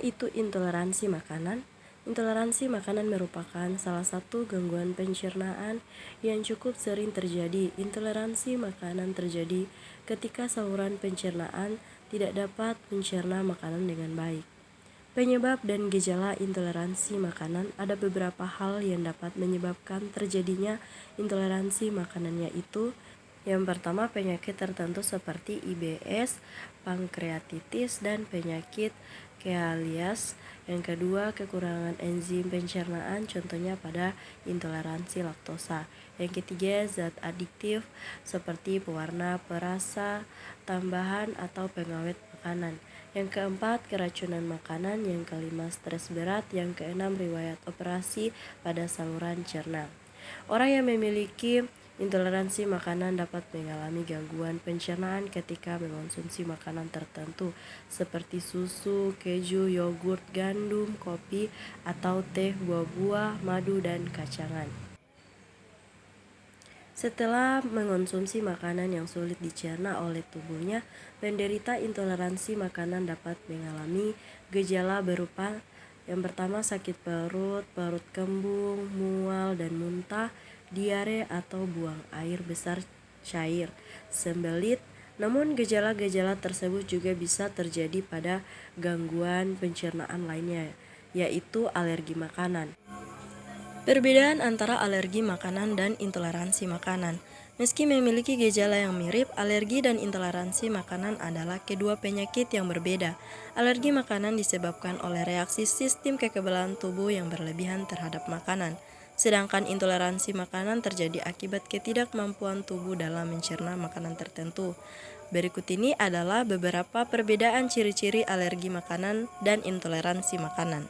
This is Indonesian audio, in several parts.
itu intoleransi makanan? Intoleransi makanan merupakan salah satu gangguan pencernaan yang cukup sering terjadi. Intoleransi makanan terjadi ketika saluran pencernaan tidak dapat mencerna makanan dengan baik. Penyebab dan gejala intoleransi makanan. Ada beberapa hal yang dapat menyebabkan terjadinya intoleransi makanan, yaitu yang pertama, penyakit tertentu seperti IBS, pankreatitis, dan penyakit Coeliac. Yang kedua, kekurangan enzim pencernaan, contohnya pada intoleransi laktosa. Yang ketiga, zat adiktif seperti pewarna, perasa, tambahan, atau pengawet makanan. Yang keempat, keracunan makanan. Yang kelima, stres berat. Yang keenam, riwayat operasi pada saluran cerna. Orang yang memiliki intoleransi makanan dapat mengalami gangguan pencernaan ketika mengonsumsi makanan tertentu seperti susu, keju, yogurt, gandum, kopi, atau teh, buah-buah, madu, dan kacangan. Setelah mengonsumsi makanan yang sulit dicerna oleh tubuhnya, penderita intoleransi makanan dapat mengalami gejala berupa yang pertama, sakit perut, perut kembung, mual dan muntah, diare atau buang air besar cair, sembelit. Namun gejala-gejala tersebut juga bisa terjadi pada gangguan pencernaan lainnya, yaitu alergi makanan. Perbedaan antara alergi makanan dan intoleransi makanan. Meski memiliki gejala yang mirip, alergi dan intoleransi makanan adalah kedua penyakit yang berbeda. Alergi makanan disebabkan oleh reaksi sistem kekebalan tubuh yang berlebihan terhadap makanan, sedangkan intoleransi makanan terjadi akibat ketidakmampuan tubuh dalam mencerna makanan tertentu. Berikut ini adalah beberapa perbedaan ciri-ciri alergi makanan dan intoleransi makanan.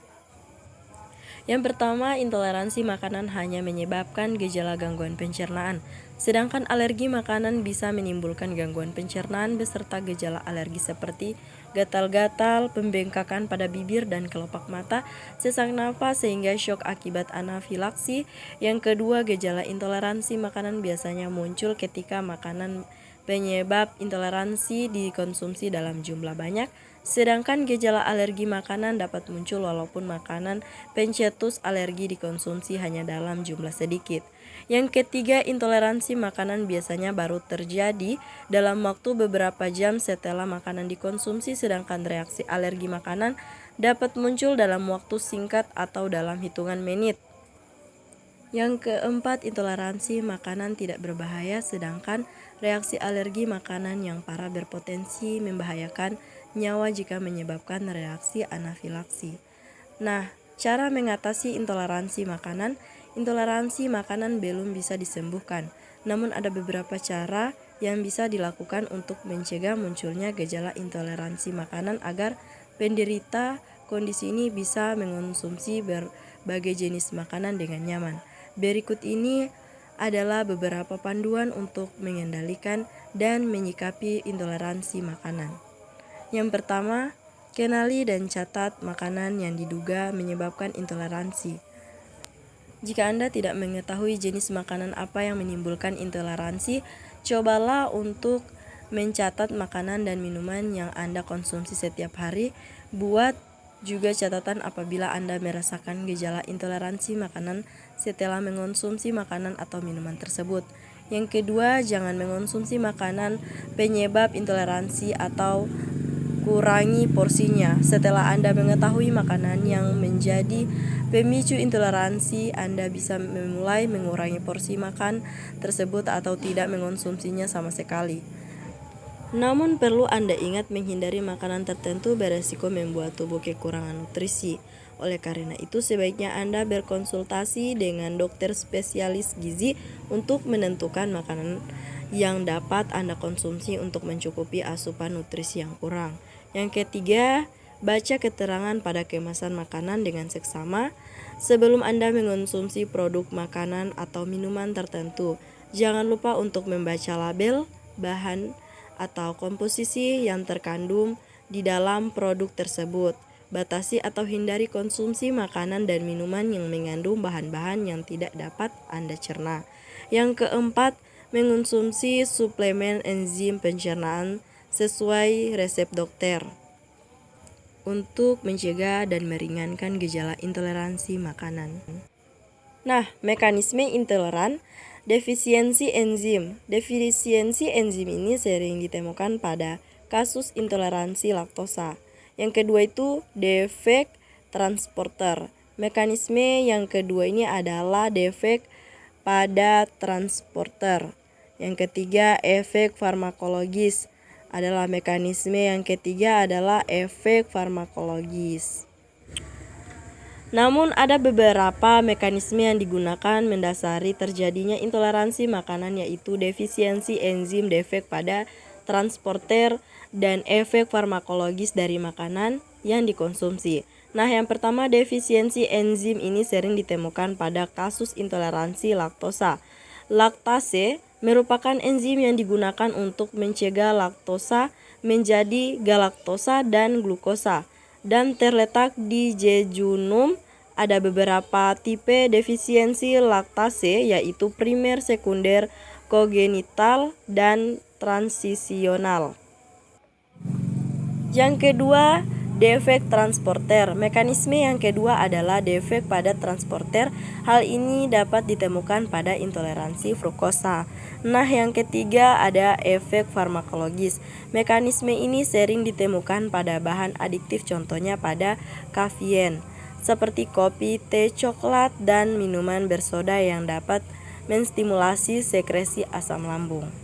Yang pertama, intoleransi makanan hanya menyebabkan gejala gangguan pencernaan, sedangkan alergi makanan bisa menimbulkan gangguan pencernaan beserta gejala alergi seperti gatal-gatal, pembengkakan pada bibir dan kelopak mata, sesak napas sehingga syok akibat anafilaksi. Yang kedua, gejala intoleransi makanan biasanya muncul ketika makanan penyebab intoleransi dikonsumsi dalam jumlah banyak, sedangkan gejala alergi makanan dapat muncul walaupun makanan pencetus alergi dikonsumsi hanya dalam jumlah sedikit. Yang ketiga, intoleransi makanan biasanya baru terjadi dalam waktu beberapa jam setelah makanan dikonsumsi, sedangkan reaksi alergi makanan dapat muncul dalam waktu singkat atau dalam hitungan menit. Yang keempat, intoleransi makanan tidak berbahaya, sedangkan reaksi alergi makanan yang parah berpotensi membahayakan nyawa jika menyebabkan reaksi anafilaksi. Nah, cara mengatasi intoleransi makanan. Intoleransi makanan belum bisa disembuhkan, namun ada beberapa cara yang bisa dilakukan untuk mencegah munculnya gejala intoleransi makanan agar penderita kondisi ini bisa mengonsumsi berbagai jenis makanan dengan nyaman. Berikut ini adalah beberapa panduan untuk mengendalikan dan menyikapi intoleransi makanan. Yang pertama, kenali dan catat makanan yang diduga menyebabkan intoleransi. Jika Anda tidak mengetahui jenis makanan apa yang menimbulkan intoleransi, cobalah untuk mencatat makanan dan minuman yang Anda konsumsi setiap hari. Buat juga catatan apabila Anda merasakan gejala intoleransi makanan setelah mengonsumsi makanan atau minuman tersebut. Yang kedua, jangan mengonsumsi makanan penyebab intoleransi atau kurangi porsinya. Setelah Anda mengetahui makanan yang menjadi pemicu intoleransi, Anda bisa memulai mengurangi porsi makan tersebut atau tidak mengonsumsinya sama sekali. Namun perlu Anda ingat, menghindari makanan tertentu beresiko membuat tubuh kekurangan nutrisi. Oleh karena itu, sebaiknya Anda berkonsultasi dengan dokter spesialis gizi untuk menentukan makanan yang dapat Anda konsumsi untuk mencukupi asupan nutrisi yang kurang. Yang ketiga, baca keterangan pada kemasan makanan dengan seksama sebelum Anda mengonsumsi produk makanan atau minuman tertentu. Jangan lupa untuk membaca label, bahan atau komposisi yang terkandung di dalam produk tersebut. Batasi atau hindari konsumsi makanan dan minuman yang mengandung bahan-bahan yang tidak dapat Anda cerna. Yang keempat, mengonsumsi suplemen enzim pencernaan sesuai resep dokter. untuk mencegah dan meringankan gejala intoleransi makanan. Nah, mekanisme intoleran, defisiensi enzim. Defisiensi enzim ini sering ditemukan pada kasus intoleransi laktosa. Yang kedua itu defek transporter. Mekanisme yang kedua ini adalah defek pada transporter. Yang ketiga efek farmakologis. Adalah mekanisme yang ketiga adalah efek farmakologis. Namun ada beberapa mekanisme yang digunakan mendasari terjadinya intoleransi makanan, yaitu defisiensi enzim, defek pada transporter, dan efek farmakologis dari makanan yang dikonsumsi. Nah, yang pertama defisiensi enzim ini sering ditemukan pada kasus intoleransi laktosa. Laktase merupakan enzim yang digunakan untuk mencegah laktosa menjadi galaktosa dan glukosa dan terletak di jejunum. Ada beberapa tipe defisiensi laktase, yaitu primer, sekunder, kongenital, dan transisional. Yang kedua, defek transporter. Mekanisme yang kedua adalah defek pada transporter. Hal ini dapat ditemukan pada intoleransi fruktosa. Nah, yang ketiga ada efek farmakologis. Mekanisme ini sering ditemukan pada bahan adiktif, contohnya pada kafein, seperti kopi, teh, coklat, dan minuman bersoda yang dapat menstimulasi sekresi asam lambung.